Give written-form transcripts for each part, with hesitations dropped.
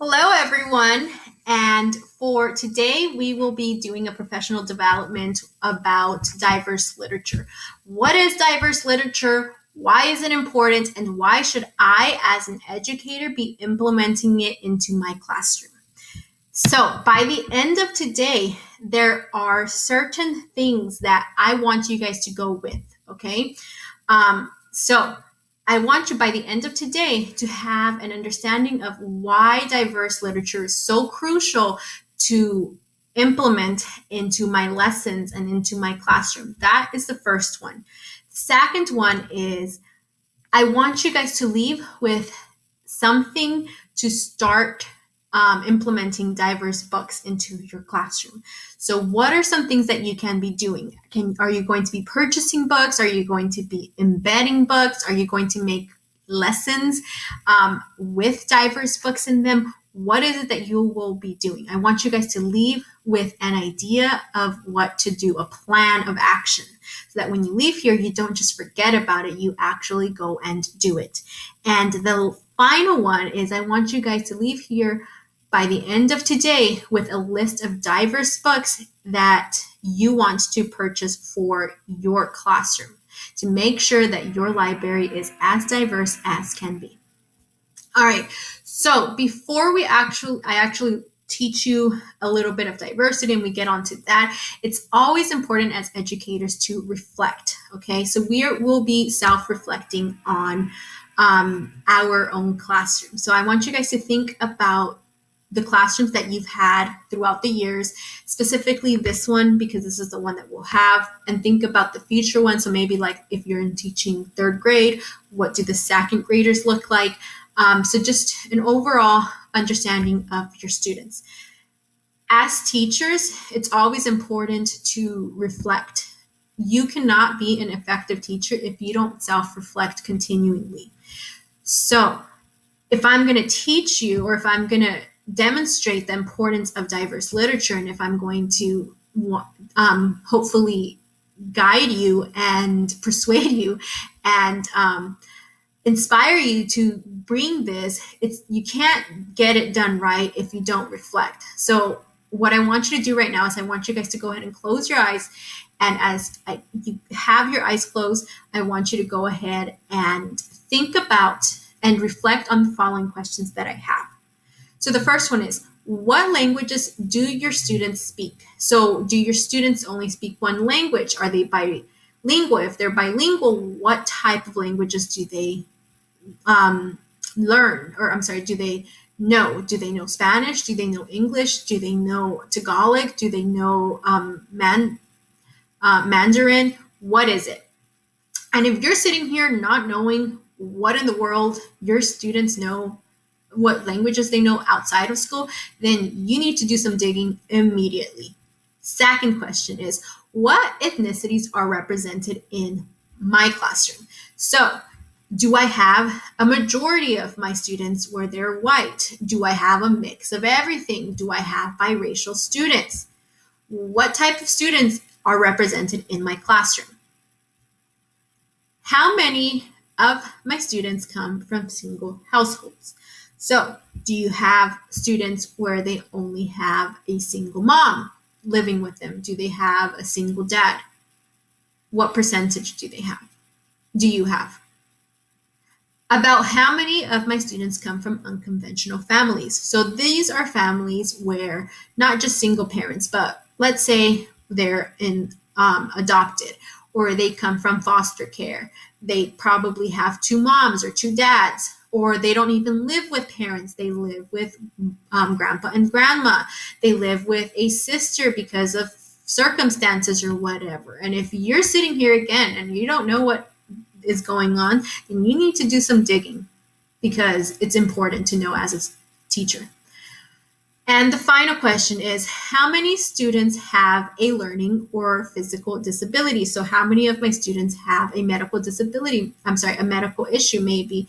Hello, everyone. And for today, we will be doing a professional development about diverse literature. What is diverse literature? Why is it important? And why should I, as an educator, be implementing it into my classroom? So, by the end of today, there are certain things that I want you guys to go with, okay? So, I want you by the end of today to have an understanding of why diverse literature is so crucial to implement into my lessons and into my classroom. That is the first one. The second one is I want you guys to leave with something to start implementing diverse books into your classroom. So, what are some things that you can be doing? Are you going to be purchasing books? Are you going to be embedding books? Are you going to make lessons with diverse books in them? What is it that you will be doing? I want you guys to leave with an idea of what to do, a plan of action, so that when you leave here, you don't just forget about it, you actually go and do it. And the final one is I want you guys to leave here by the end of today with a list of diverse books that you want to purchase for your classroom to make sure that your library is as diverse as can be. All right, so before I actually teach you a little bit of diversity and we get onto that, it's always important as educators to reflect, okay? So we'll be self-reflecting on our own classroom. So I want you guys to think about the classrooms that you've had throughout the years, specifically this one, because this is the one that we'll have, and think about the future one. So maybe like if you're in teaching third grade, what do the second graders look like? So just an overall understanding of your students. As teachers, it's always important to reflect. You cannot be an effective teacher if you don't self-reflect continually. So if I'm going to teach you, or if I'm going to demonstrate the importance of diverse literature, and if I'm going to hopefully guide you and persuade you and inspire you to bring this, you can't get it done right if you don't reflect. So what I want you to do right now is I want you guys to go ahead and close your eyes. And as you have your eyes closed, I want you to go ahead and think about and reflect on the following questions that I have. So the first one is, what languages do your students speak? So do your students only speak one language? Are they bilingual? If they're bilingual, what type of languages do they learn? Or do they know? Do they know Spanish? Do they know English? Do they know Tagalog? Do they know Mandarin? What is it? And if you're sitting here not knowing what in the world your students know, what languages they know outside of school, then you need to do some digging immediately. Second question is, what ethnicities are represented in my classroom? So, do I have a majority of my students where they're white? Do I have a mix of everything? Do I have biracial students? What type of students are represented in my classroom? How many of my students come from single households? So, do you have students where they only have a single mom living with them? Do they have a single dad? What percentage do you have? About how many of my students come from unconventional families? So these are families where not just single parents, but let's say they're adopted, or they come from foster care. They probably have two moms or two dads, or they don't even live with parents. They live with grandpa and grandma. They live with a sister because of circumstances or whatever. And if you're sitting here again and you don't know what is going on, then you need to do some digging, because it's important to know as a teacher. And the final question is, how many students have a learning or physical disability? So how many of my students have a medical disability? A medical issue maybe.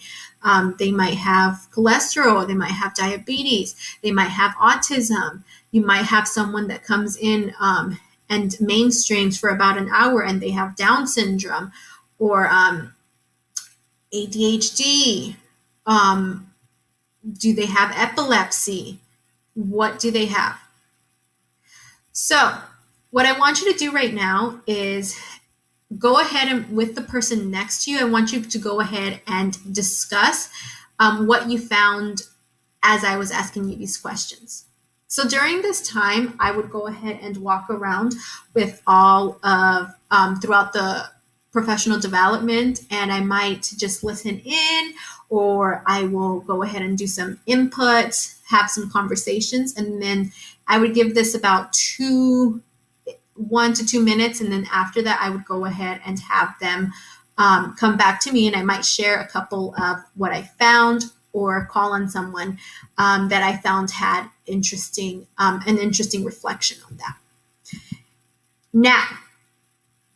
They might have cholesterol, they might have diabetes, they might have autism. You might have someone that comes in and mainstreams for about an hour and they have Down syndrome, or ADHD, Do they have epilepsy? What do they have? So what I want you to do right now is go ahead and with the person next to you, I want you to go ahead and discuss what you found as I was asking you these questions. So during this time, I would go ahead and walk around with all of throughout the professional development, and I might just listen in, or I will go ahead and do some input, have some conversations, and then I would give this about 1 to 2 minutes, and then after that, I would go ahead and have them come back to me, and I might share a couple of what I found or call on someone that I found had an interesting reflection on that. Now,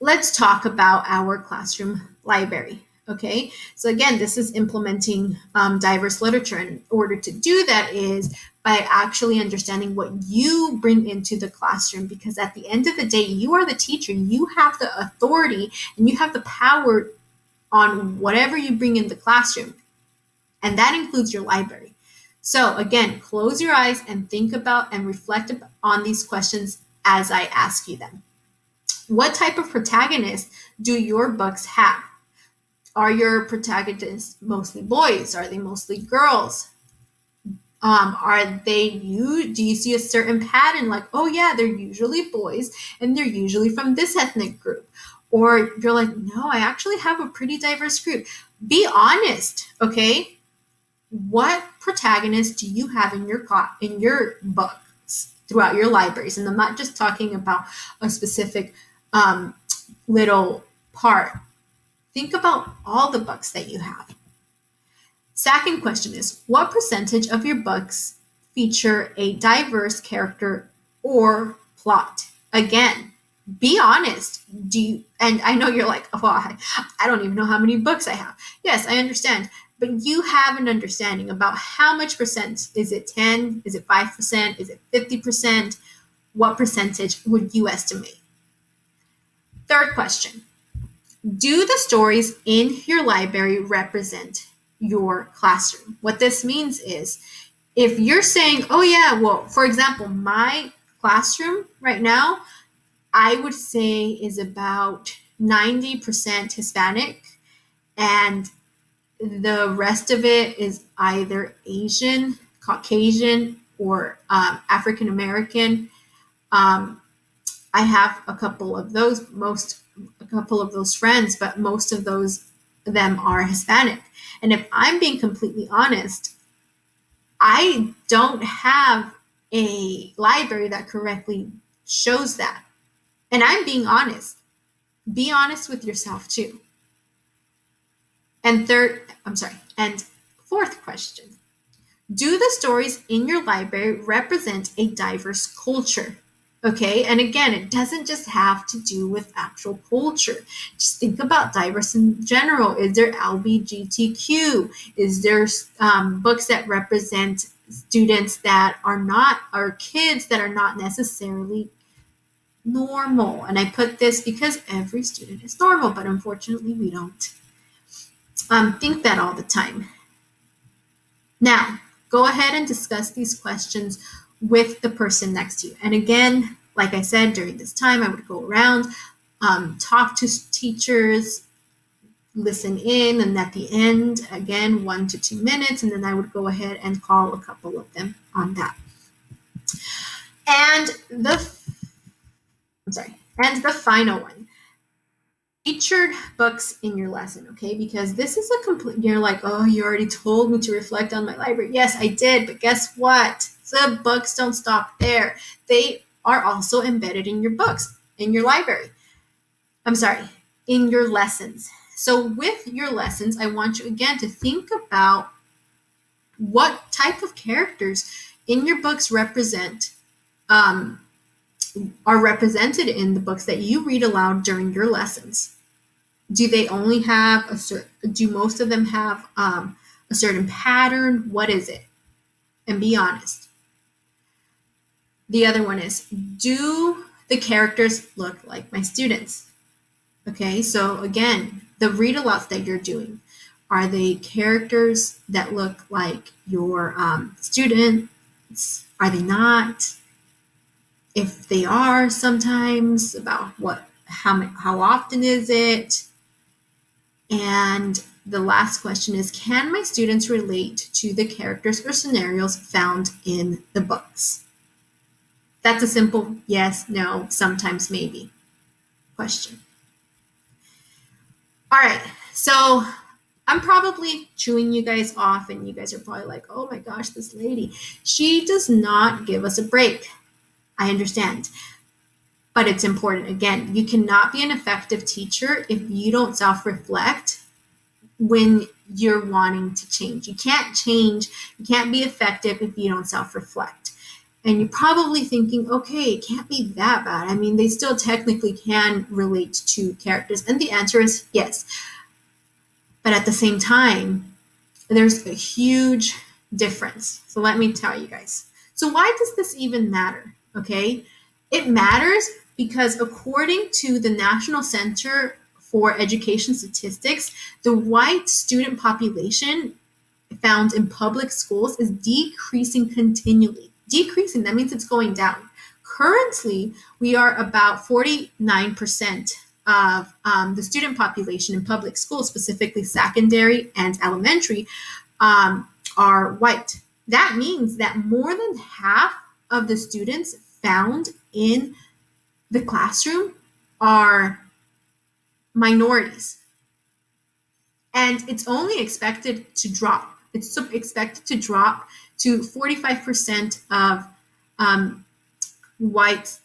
let's talk about our classroom library. Okay, so again, this is implementing diverse literature. And in order to do that is by actually understanding what you bring into the classroom, because at the end of the day, you are the teacher. You have the authority and you have the power on whatever you bring in the classroom. And that includes your library. So again, close your eyes and think about and reflect on these questions as I ask you them. What type of protagonist do your books have? Are your protagonists mostly boys? Are they mostly girls? Do you see a certain pattern like, oh yeah, they're usually boys and they're usually from this ethnic group? Or you're like, no, I actually have a pretty diverse group. Be honest, okay? What protagonists do you have in your books throughout your libraries? And I'm not just talking about a specific little part. Think about all the books that you have. Second question is, what percentage of your books feature a diverse character or plot? Again, be honest. And I know you're like, oh, I don't even know how many books I have. Yes, I understand. But you have an understanding about how much percent. Is it 10? Is it 5%? Is it 50%? What percentage would you estimate? Third question. Do the stories in your library represent your classroom? What this means is if you're saying, oh yeah, well, for example, my classroom right now, I would say is about 90% Hispanic, and the rest of it is either Asian, Caucasian, or African American. I have a couple of those friends, but most of them are Hispanic. And if I'm being completely honest, I don't have a library that correctly shows that. And I'm being honest. Be honest with yourself too. And fourth question. Do the stories in your library represent a diverse culture? Okay, and again, it doesn't just have to do with actual culture. Just think about diverse in general. Is there LGBTQ? Is there books that represent students that are not, or kids that are not necessarily normal? And I put this because every student is normal, but unfortunately we don't think that all the time. Now, go ahead and discuss these questions with the person next to you. And again, like I said, during this time, I would go around, talk to teachers, listen in, and at the end, again, 1 to 2 minutes, and then I would go ahead and call a couple of them on that. And the final one. Featured books in your lesson, okay? Because this is you're like, oh, you already told me to reflect on my library. Yes, I did, but guess what? The books don't stop there. They are also embedded in your books, in your library. In your lessons. So with your lessons, I want you again to think about what type of characters in your books are represented in the books that you read aloud during your lessons. Do they only have do most of them have a certain pattern? What is it? And be honest. The other one is, do the characters look like my students? Okay, so again, the read alouds that you're doing, Are they characters that look like your students? Are they not? If they are, sometimes about how often is it? And the last question is, can my students relate to the characters or scenarios found in the books? That's a simple yes, no, sometimes maybe question. All right, so I'm probably chewing you guys off, and you guys are probably like, oh my gosh, this lady, she does not give us a break. I understand. But it's important. Again, you cannot be an effective teacher if you don't self-reflect when you're wanting to change. You can't change, you can't be effective if you don't self-reflect. And you're probably thinking, okay, it can't be that bad. I mean, they still technically can relate to characters. And the answer is yes. But at the same time, there's a huge difference. So let me tell you guys. So why does this even matter? Okay, it matters because according to the National Center for Education Statistics, the white student population found in public schools is decreasing continually. Decreasing, that means it's going down. Currently, we are about 49% of the student population in public schools, specifically secondary and elementary, are white. That means that more than half of the students found in the classroom are minorities. And it's only expected to drop. It's expected to drop to 45% of white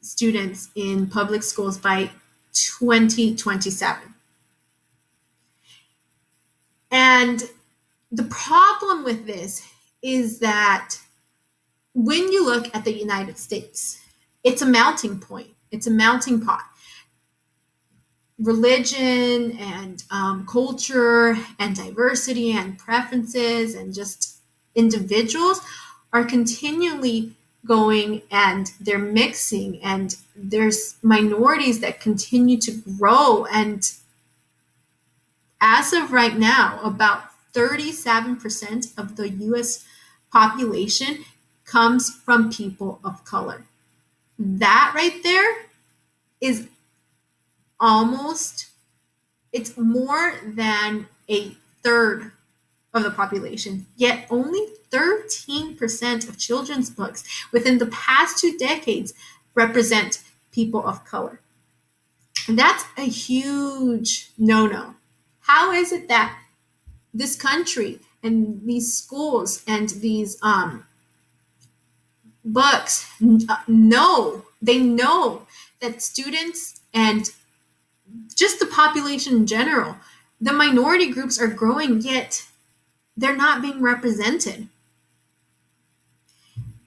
students in public schools by 2027. And the problem with this is that when you look at the United States, it's a melting point. It's a melting pot. Religion and culture and diversity and preferences and just individuals are continually going, and they're mixing, and there's minorities that continue to grow. And as of right now, about 37% of the US population comes from people of color. That right there is it's more than a third of the population, yet only 13% of children's books within the past 2 decades represent people of color. And that's a huge no-no. How is it that this country and these schools and these books know that students and just the population in general, the minority groups are growing, yet they're not being represented?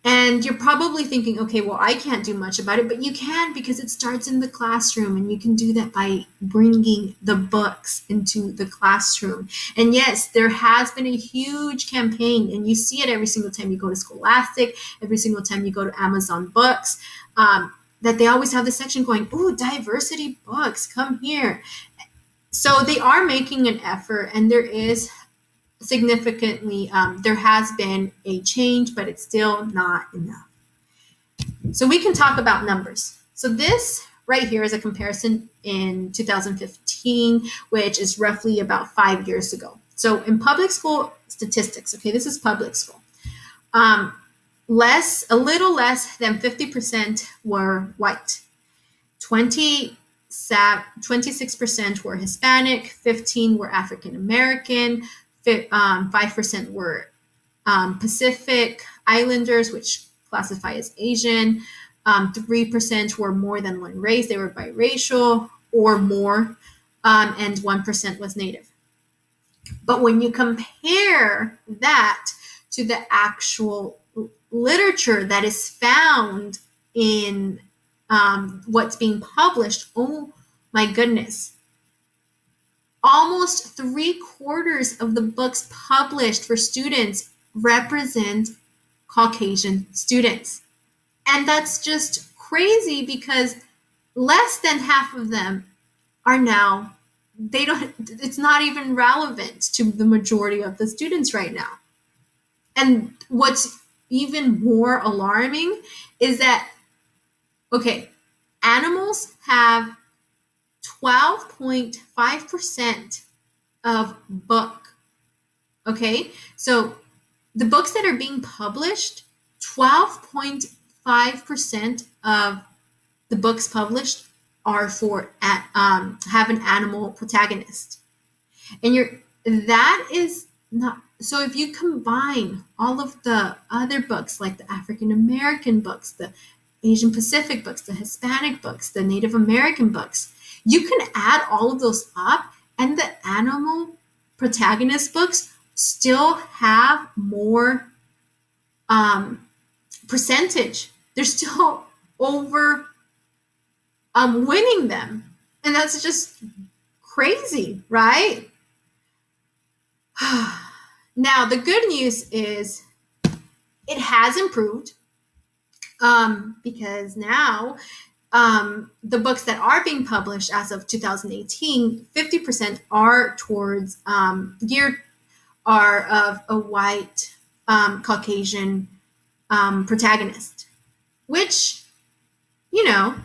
And you're probably thinking, okay, well, I can't do much about it, but you can, because it starts in the classroom, and you can do that by bringing the books into the classroom. And yes, there has been a huge campaign, and you see it every single time you go to Scholastic, every single time you go to Amazon Books, that they always have this section going, ooh, diversity books, come here. So they are making an effort, and there is significantly, there has been a change, but it's still not enough. So we can talk about numbers. So this right here is a comparison in 2015, which is roughly about 5 years ago. So in public school statistics, okay, this is public school. A little less than 50% were white. 26% were Hispanic, 15% were African American, 5% were Pacific Islanders, which classify as Asian. 3% were more than one race. They were biracial or more, and 1% was Native. But when you compare that to the actual literature that is found in what's being published, oh my goodness. Almost 3/4 of the books published for students represent Caucasian students. And that's just crazy, because less than half of them are now it's not even relevant to the majority of the students right now. And what's even more alarming is that, okay, animals have 12.5% of book. Okay, so the books that are being published, 12.5% of the books published are for have an animal protagonist. And that is not, so if you combine all of the other books, like the African American books, the Asian Pacific books, the Hispanic books, the Native American books, you can add all of those up, and the animal protagonist books still have more percentage. They're still over winning them. And that's just crazy, right? Now, the good news is it has improved, because now the books that are being published as of 2018, 50% are towards geared are of a white Caucasian protagonist, which,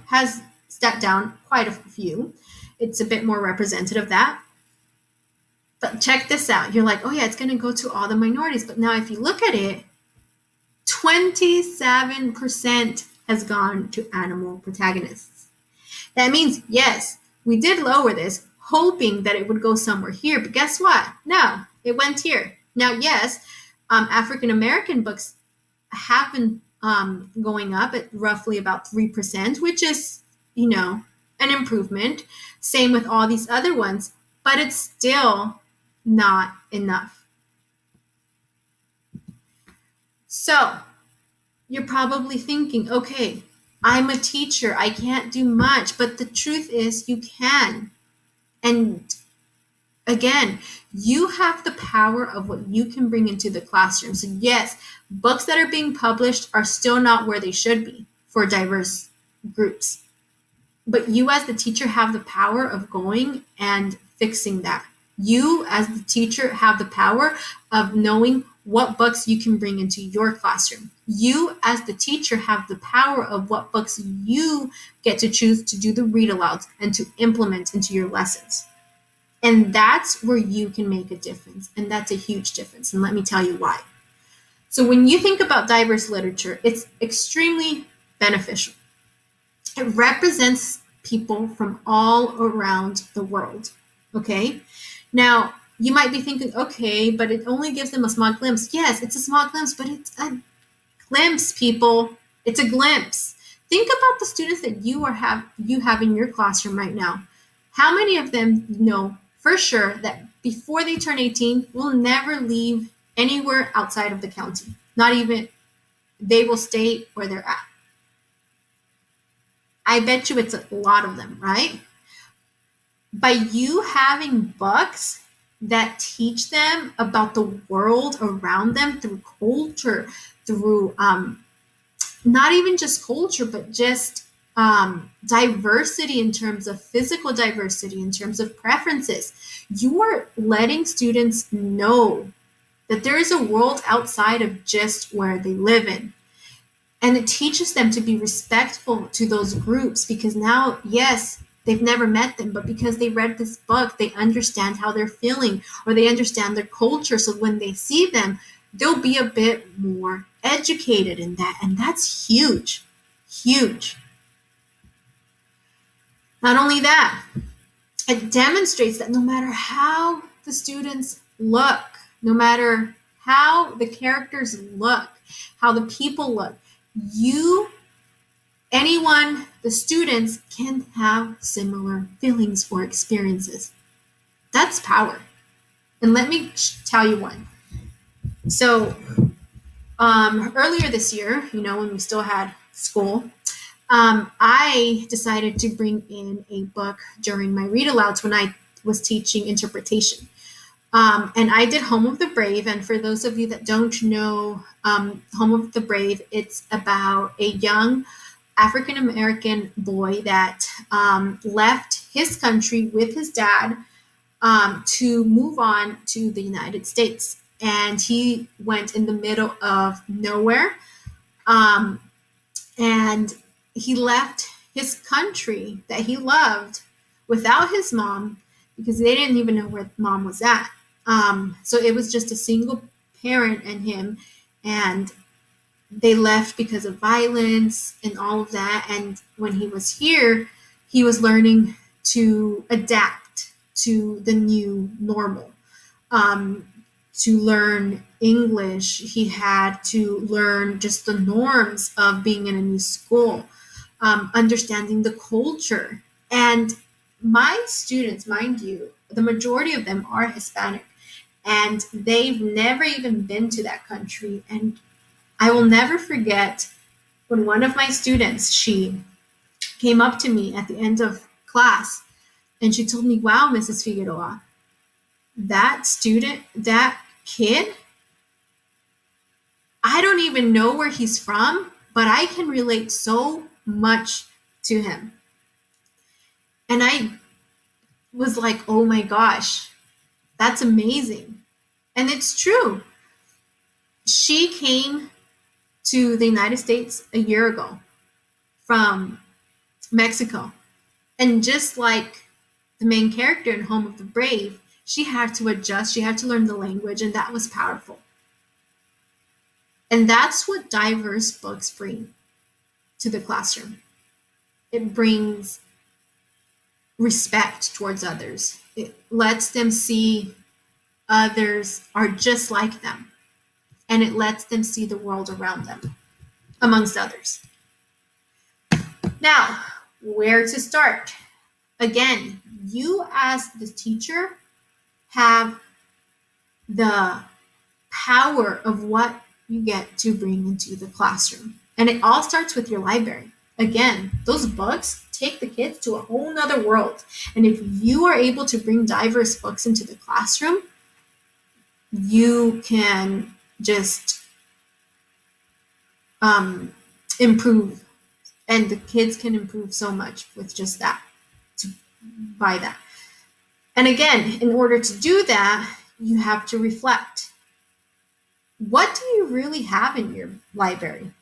has stepped down quite a few. It's a bit more representative of that. But check this out. You're like, oh yeah, it's going to go to all the minorities. But now if you look at it, 27% has gone to animal protagonists. That means, yes, we did lower this, hoping that it would go somewhere here. But guess what? No, it went here. Now, yes, African American books have been going up at roughly about 3%, which is, an improvement. Same with all these other ones, but it's still not enough. So you're probably thinking, okay, I'm a teacher, I can't do much, but the truth is you can. And again, you have the power of what you can bring into the classroom. So yes, books that are being published are still not where they should be for diverse groups. But you as the teacher have the power of going and fixing that. You as the teacher have the power of knowing what books you can bring into your classroom. You as the teacher have the power of what books you get to choose to do the read alouds and to implement into your lessons. And that's where you can make a difference. And that's a huge difference. And let me tell you why. So when you think about diverse literature, it's extremely beneficial. It represents people from all around the world. Okay? Now, you might be thinking, okay, but it only gives them a small glimpse. Yes, it's a small glimpse, but it's a glimpse, people. It's a glimpse. Think about the students that you have in your classroom right now. How many of them know for sure that before they turn 18, will never leave anywhere outside of the county? Not even, they will stay where they're at. I bet you it's a lot of them, right? By you having books that teach them about the world around them through culture, through not even just culture, but just diversity in terms of physical diversity, in terms of preferences, you are letting students know that there is a world outside of just where they live in. And it teaches them to be respectful to those groups, because now, yes, they've never met them, but because they read this book, they understand how they're feeling, or they understand their culture. So when they see them, they'll be a bit more educated in that. And that's huge, huge. Not only that, it demonstrates that no matter how the students look, no matter how the characters look, how the people look, anyone, the students can have similar feelings or experiences. That's power. And let me tell you one. So earlier this year, when we still had school, I decided to bring in a book during my read alouds when I was teaching interpretation. And I did Home of the Brave. And for those of you that don't know Home of the Brave, it's about a young African-American boy that left his country with his dad to move on to the United States. And he went in the middle of nowhere. Um, and he left his country that he loved without his mom because they didn't even know where mom was at. So it was just a single parent and him. And they left because of violence and all of that. And when he was here, he was learning to adapt to the new normal. To learn English, he had to learn just the norms of being in a new school, understanding the culture. And my students, mind you, the majority of them are Hispanic, and they've never even been to that country. And I will never forget when one of my students, she came up to me at the end of class and she told me, wow, Mrs. Figueroa, that student, that kid, I don't even know where he's from, but I can relate so much to him. And I was like, oh my gosh, that's amazing. And it's true. She came to the United States a year ago from Mexico. And just like the main character in Home of the Brave, she had to adjust, she had to learn the language, and that was powerful. And that's what diverse books bring to the classroom. It brings respect towards others. It lets them see others are just like them. And it lets them see the world around them, amongst others. Now, where to start? Again, you as the teacher have the power of what you get to bring into the classroom. And it all starts with your library. Again, those books take the kids to a whole nother world. And if you are able to bring diverse books into the classroom, you can just improve. And the kids can improve so much with just that, to buy that. And again, in order to do that, you have to reflect. What do you really have in your library?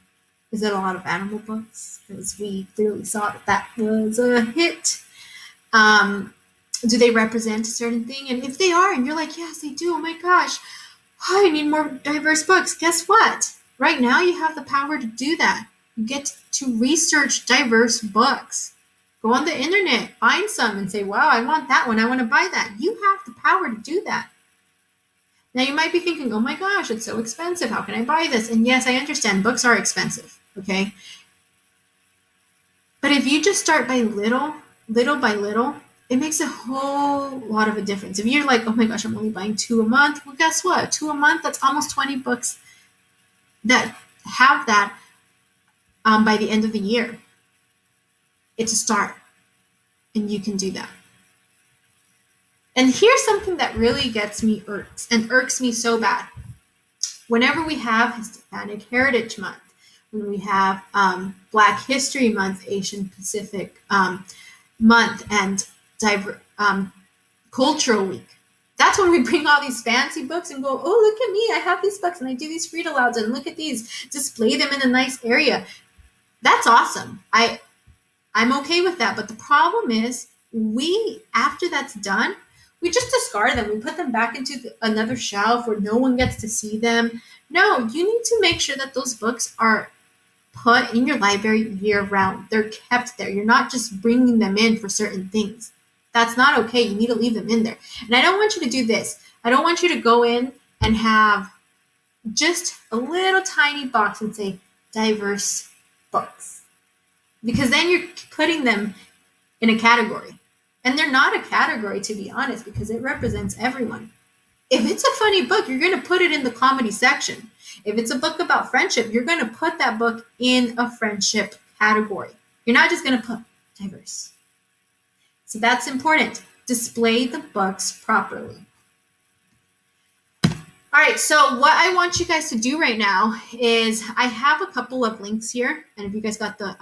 Is it a lot of animal books? Because we clearly saw that was a hit. Do they represent a certain thing? And if they are, and you're like, yes, they do. Oh my gosh, I need more diverse books. Guess what? Right now, you have the power to do that. You get to research diverse books. Go on the internet, find some, and say, wow, I want that one. I want to buy that. You have the power to do that. Now, you might be thinking, oh my gosh, it's so expensive. How can I buy this? And yes, I understand. Books are expensive, okay? But if you just start by little by little, it makes a whole lot of a difference. If you're like, oh my gosh, I'm only buying 2 a month. Well, guess what? 2 a month, that's almost 20 books that have that by the end of the year. It's a start, and you can do that. And here's something that really gets me irks me so bad. Whenever we have Hispanic Heritage Month, when we have Black History Month, Asian Pacific Month, and Cultural Week, that's when we bring all these fancy books and go, oh, look at me, I have these books, and I do these read alouds, and look at these, display them in a nice area. That's awesome. I'm okay with that. But the problem is, after that's done, we just discard them. We put them back into another shelf where no one gets to see them. No, you need to make sure that those books are put in your library year round. They're kept there. You're not just bringing them in for certain things. That's not okay. You need to leave them in there. And I don't want you to do this. I don't want you to go in and have just a little tiny box and say diverse books. Because then you're putting them in a category. And they're not a category, to be honest, because it represents everyone. If it's a funny book, you're going to put it in the comedy section. If it's a book about friendship, you're going to put that book in a friendship category. You're not just going to put diverse. So that's important. Display the books properly. All right, so what I want you guys to do right now is I have a couple of links here. And if you guys got the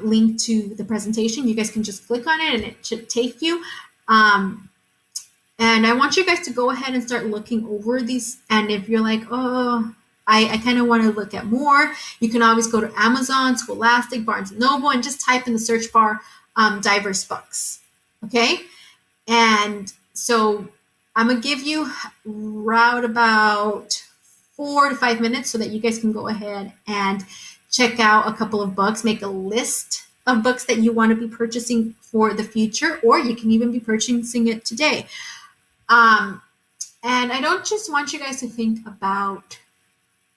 link to the presentation. You guys can just click on it and it should take you. And I want you guys to go ahead and start looking over these. And if you're like, oh, I kind of want to look at more, you can always go to Amazon, Scholastic, Barnes & Noble, and just type in the search bar, diverse books. Okay? And so I'm going to give you right about 4 to 5 minutes so that you guys can go ahead and check out a couple of books, make a list of books that you want to be purchasing for the future, or you can even be purchasing it today. And I don't just want you guys to think about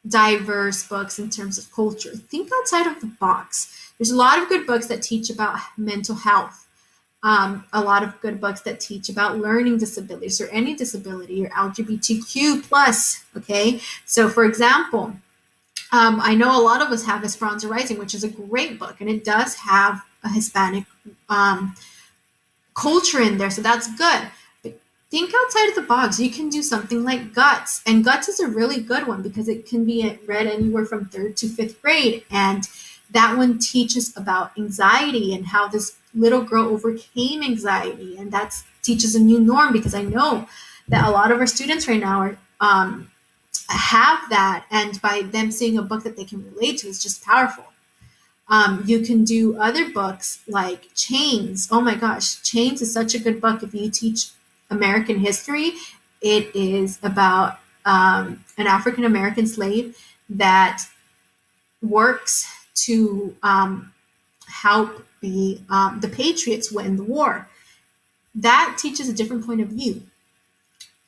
diverse books in terms of culture. Think outside of the box. There's a lot of good books that teach about mental health. A lot of good books that teach about learning disabilities or any disability or LGBTQ plus. Okay. So for example, I know a lot of us have Esperanza Rising, which is a great book, and it does have a Hispanic culture in there. So that's good. Think outside of the box. You can do something like Guts. And Guts is a really good one because it can be read anywhere from 3rd to 5th grade. And that one teaches about anxiety and how this little girl overcame anxiety. And that teaches a new norm, because I know that a lot of our students right now are have that. And by them seeing a book that they can relate to, is just powerful. You can do other books like Chains. Oh my gosh, Chains is such a good book if you teach American history. It is about an African American slave that works to help the Patriots win the war. That teaches a different point of view.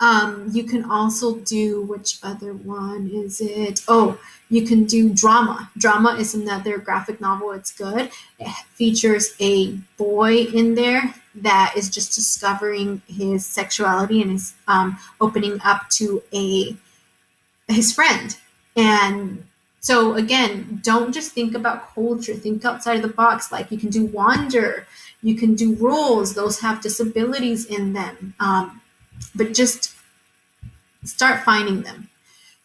You can also do, which other one is it? Oh, you can do Drama. Drama is another graphic novel. It's good. It features a boy in there that is just discovering his sexuality and is opening up to his friend. And so again, don't just think about culture. Think outside of the box. Like you can do Wander. You can do Rules. Those have disabilities in them. But just start finding them.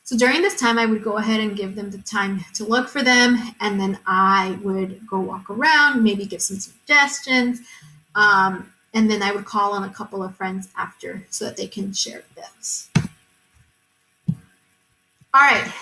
So during this time, I would go ahead and give them the time to look for them. And then I would go walk around, maybe give some suggestions. And then I would call on a couple of friends after so that they can share this. All right.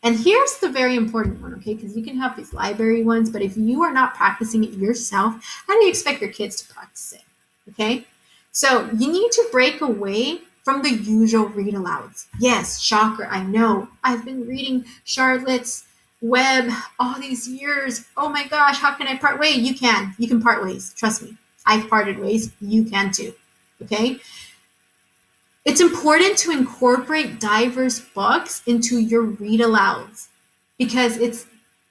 And here's the very important one, okay? Because you can have these library ones, but if you are not practicing it yourself, how do you expect your kids to practice it? Okay? So you need to break away from the usual read alouds. Yes, shocker, I know. I've been reading Charlotte's Web all these years. Oh my gosh, how can I part ways? You can. You can part ways. Trust me. I've parted ways. You can too. Okay? It's important to incorporate diverse books into your read alouds, because it's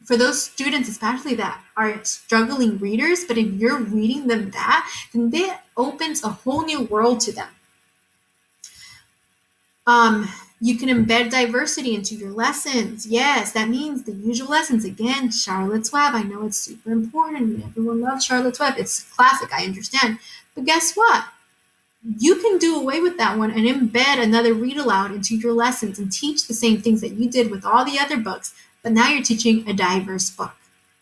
for those students, especially that are struggling readers, but if you're reading them that, then that opens a whole new world to them. You can embed diversity into your lessons. Yes, that means the usual lessons. Again, Charlotte's Web. I know it's super important. Everyone loves Charlotte's Web. It's classic, I understand. But guess what? You can do away with that one and embed another read aloud into your lessons and teach the same things that you did with all the other books, but now you're teaching a diverse book.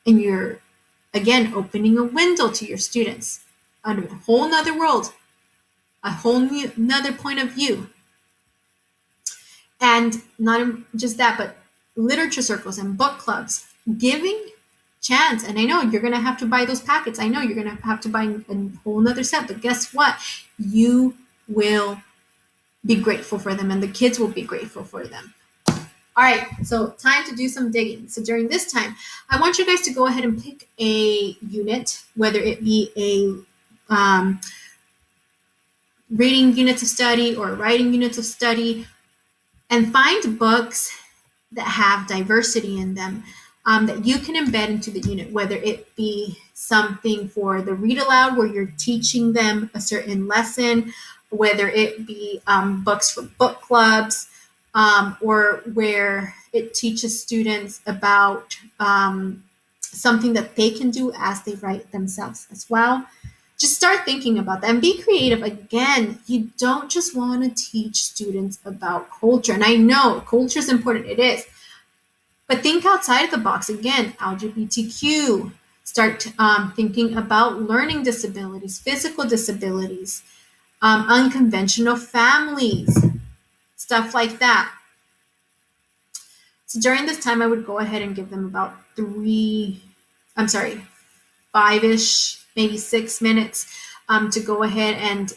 And you're, again, opening a window to your students, a whole nother world, a whole new, another point of view. And not just that, but literature circles and book clubs, giving chance. And I know you're going to have to buy those packets. I know you're going to have to buy a whole nother set, but guess what? You will be grateful for them and the kids will be grateful for them. All right, so time to do some digging. So during this time, I want you guys to go ahead and pick a unit, whether it be a reading units of study or writing units of study, and find books that have diversity in them that you can embed into the unit, whether it be something for the read aloud where you're teaching them a certain lesson, whether it be books for book clubs, or where it teaches students about something that they can do as they write themselves as well. Just start thinking about that and be creative. Again, you don't just want to teach students about culture. And I know culture is important. It is. But think outside of the box. Again, LGBTQ, Start thinking about learning disabilities, physical disabilities, unconventional families, stuff like that. So during this time, I would go ahead and give them about 5-ish, maybe 6 minutes to go ahead and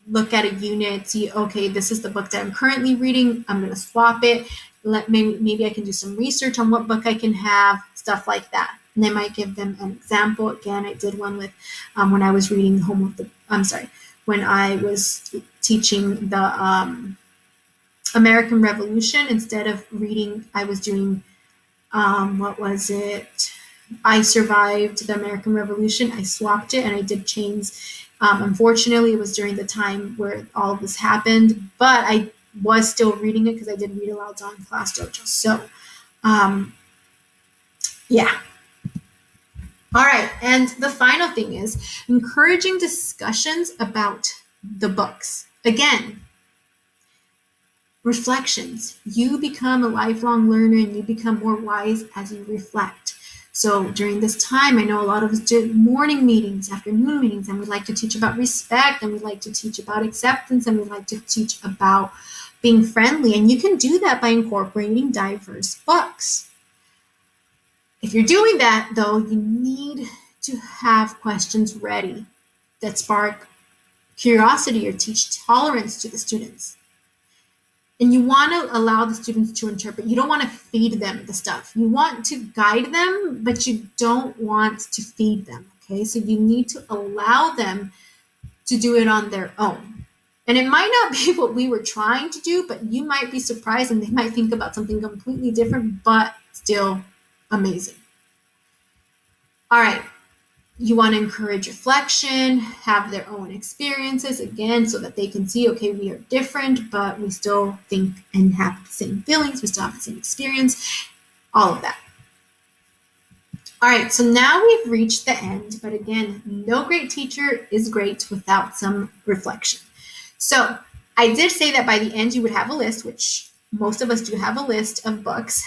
look at a unit, see, okay, this is the book that I'm currently reading. I'm going to swap it. Maybe I can do some research on what book I can have, stuff like that. And I might give them an example. Again, I did one with when I was reading when I was teaching the American Revolution. Instead of reading, I was doing, what was it? I Survived the American Revolution. I swapped it and I did chains. Unfortunately, it was during the time where all of this happened, but I was still reading it because I did read aloud on Class Dojo. So, yeah. All right. And the final thing is encouraging discussions about the books. Again, reflections. You become a lifelong learner and you become more wise as you reflect. So during this time, I know a lot of us do morning meetings, afternoon meetings, and we like to teach about respect, and we like to teach about acceptance, and we like to teach about being friendly. And you can do that by incorporating diverse books. If you're doing that, though, you need to have questions ready that spark curiosity or teach tolerance to the students. And you want to allow the students to interpret. You don't want to feed them the stuff. You want to guide them, but you don't want to feed them, okay? So you need to allow them to do it on their own. And it might not be what we were trying to do, but you might be surprised and they might think about something completely different, but still amazing. All right. You want to encourage reflection, have their own experiences, again, so that they can see, okay, we are different, but we still think and have the same feelings. We still have the same experience, all of that. All right, so now we've reached the end, but again, no great teacher is great without some reflection. So I did say that by the end, you would have a list, which most of us do have a list of books.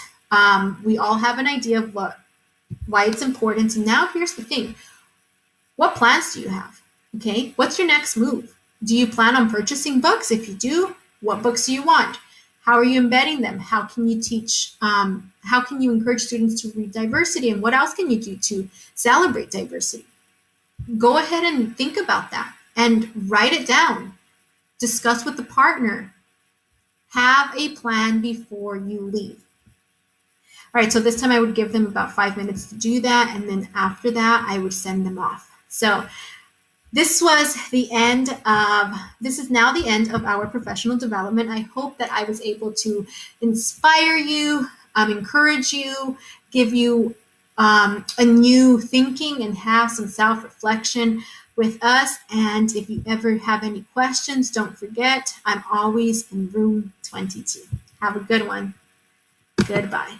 We all have an idea of why it's important. So now here's the thing. What plans do you have? Okay, what's your next move? Do you plan on purchasing books? If you do, what books do you want? How are you embedding them? How can you teach? How can you encourage students to read diversity? And what else can you do to celebrate diversity? Go ahead and think about that and write it down. Discuss with the partner. Have a plan before you leave. All right, so this time I would give them about 5 minutes to do that. And then after that, I would send them off. So this is now the end of our professional development. I hope that I was able to inspire you, encourage you, give you a new thinking and have some self-reflection with us. And if you ever have any questions, don't forget, I'm always in room 22. Have a good one. Goodbye.